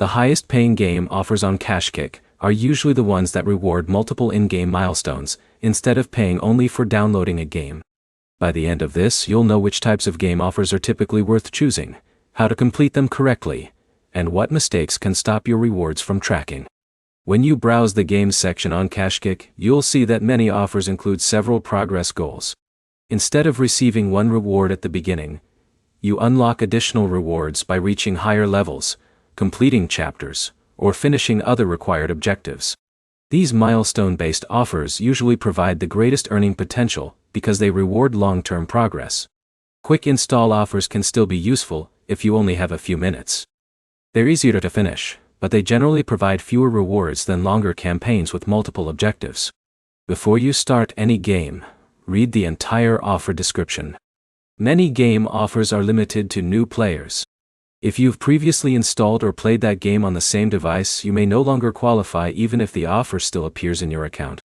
The highest paying game offers on KashKick are usually the ones that reward multiple in-game milestones, instead of paying only for downloading a game. By the end of this, you'll know which types of game offers are typically worth choosing, how to complete them correctly, and what mistakes can stop your rewards from tracking. When you browse the games section on KashKick, you'll see that many offers include several progress goals. Instead of receiving one reward at the beginning, you unlock additional rewards by reaching higher levels, completing chapters, or finishing other required objectives. These milestone-based offers usually provide the greatest earning potential because they reward long-term progress. Quick install offers can still be useful if you only have a few minutes. They're easier to finish, but they generally provide fewer rewards than longer campaigns with multiple objectives. Before you start any game, read the entire offer description. Many game offers are limited to new players. If you've previously installed or played that game on the same device, you may no longer qualify even if the offer still appears in your account.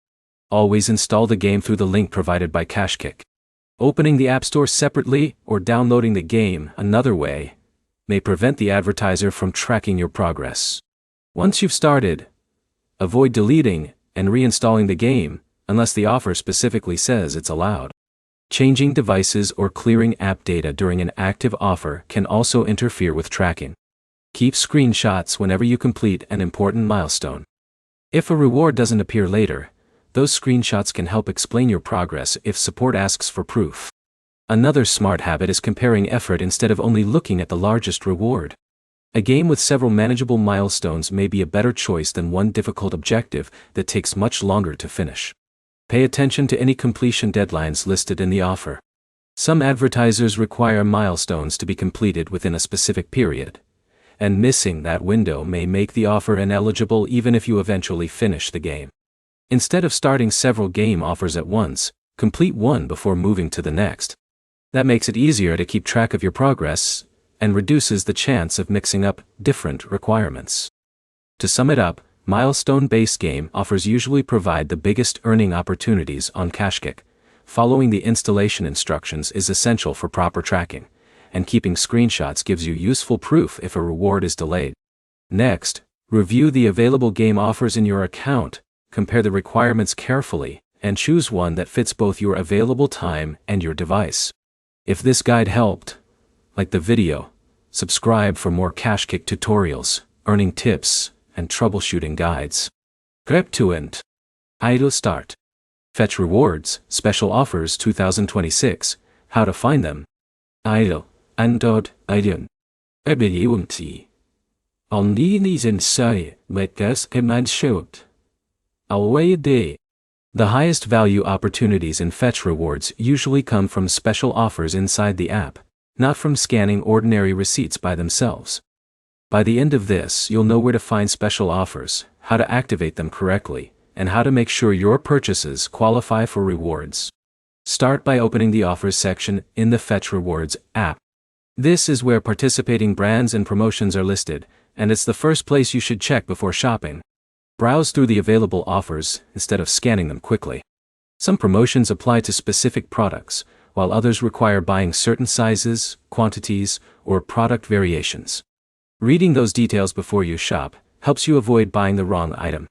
Always install the game through the link provided by KashKick. Opening the App Store separately or downloading the game another way may prevent the advertiser from tracking your progress. Once you've started, avoid deleting and reinstalling the game unless the offer specifically says it's allowed. Changing devices or clearing app data during an active offer can also interfere with tracking. Keep screenshots whenever you complete an important milestone. If a reward doesn't appear later, those screenshots can help explain your progress if support asks for proof. Another smart habit is comparing effort instead of only looking at the largest reward. A game with several manageable milestones may be a better choice than one difficult objective that takes much longer to finish. Pay attention to any completion deadlines listed in the offer. Some advertisers require milestones to be completed within a specific period, and missing that window may make the offer ineligible even if you eventually finish the game. Instead of starting several game offers at once, complete one before moving to the next. That makes it easier to keep track of your progress and reduces the chance of mixing up different requirements. To sum it up, milestone-based game offers usually provide the biggest earning opportunities on KashKick. Following the installation instructions is essential for proper tracking, and keeping screenshots gives you useful proof if a reward is delayed. Next, review the available game offers in your account, compare the requirements carefully, and choose one that fits both your available time and your device. If this guide helped, like the video, subscribe for more KashKick tutorials, earning tips, and troubleshooting guides. Grab to end. Idle start. Fetch rewards, special offers 2026, how to find them. Idle, andod, idle. Ability. On these inside, but gas command short. Away day. The highest value opportunities in fetch rewards usually come from special offers inside the app, not from scanning ordinary receipts by themselves. By the end of this, you'll know where to find special offers, how to activate them correctly, and how to make sure your purchases qualify for rewards. Start by opening the Offers section in the Fetch Rewards app. This is where participating brands and promotions are listed, and it's the first place you should check before shopping. Browse through the available offers instead of scanning them quickly. Some promotions apply to specific products, while others require buying certain sizes, quantities, or product variations. Reading those details before you shop helps you avoid buying the wrong item.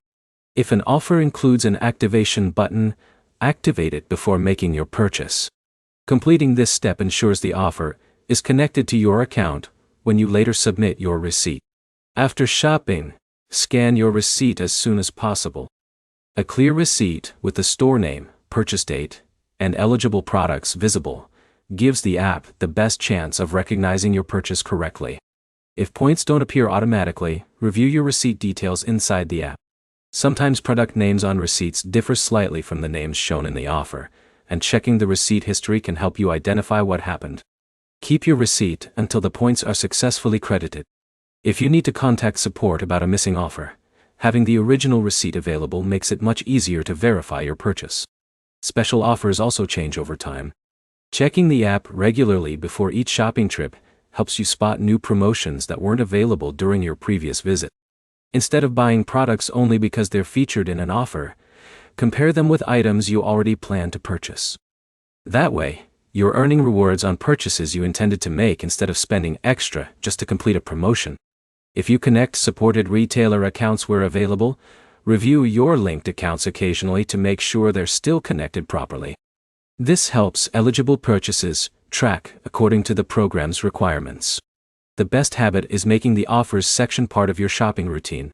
If an offer includes an activation button, activate it before making your purchase. Completing this step ensures the offer is connected to your account when you later submit your receipt. After shopping, scan your receipt as soon as possible. A clear receipt with the store name, purchase date, and eligible products visible gives the app the best chance of recognizing your purchase correctly. If points don't appear automatically, review your receipt details inside the app. Sometimes product names on receipts differ slightly from the names shown in the offer, and checking the receipt history can help you identify what happened. Keep your receipt until the points are successfully credited. If you need to contact support about a missing offer, having the original receipt available makes it much easier to verify your purchase. Special offers also change over time. Checking the app regularly before each shopping trip helps you spot new promotions that weren't available during your previous visit. Instead of buying products only because they're featured in an offer, compare them with items you already plan to purchase. That way, you're earning rewards on purchases you intended to make instead of spending extra just to complete a promotion. If you connect supported retailer accounts where available, review your linked accounts occasionally to make sure they're still connected properly. This helps eligible purchases track according to the program's requirements. The best habit is making the offers section part of your shopping routine.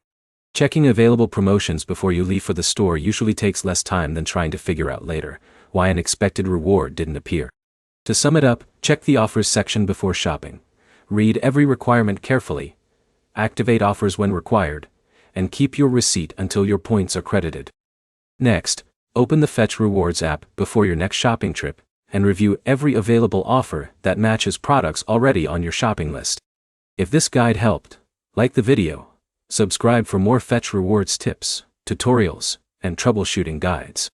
Checking available promotions before you leave for the store usually takes less time than trying to figure out later why an expected reward didn't appear. To sum it up, check the offers section before shopping. Read every requirement carefully. Activate offers when required, and keep your receipt until your points are credited. Next, open the Fetch Rewards app before your next shopping trip, and review every available offer that matches products already on your shopping list. If this guide helped, like the video, subscribe for more Fetch Rewards tips, tutorials, and troubleshooting guides.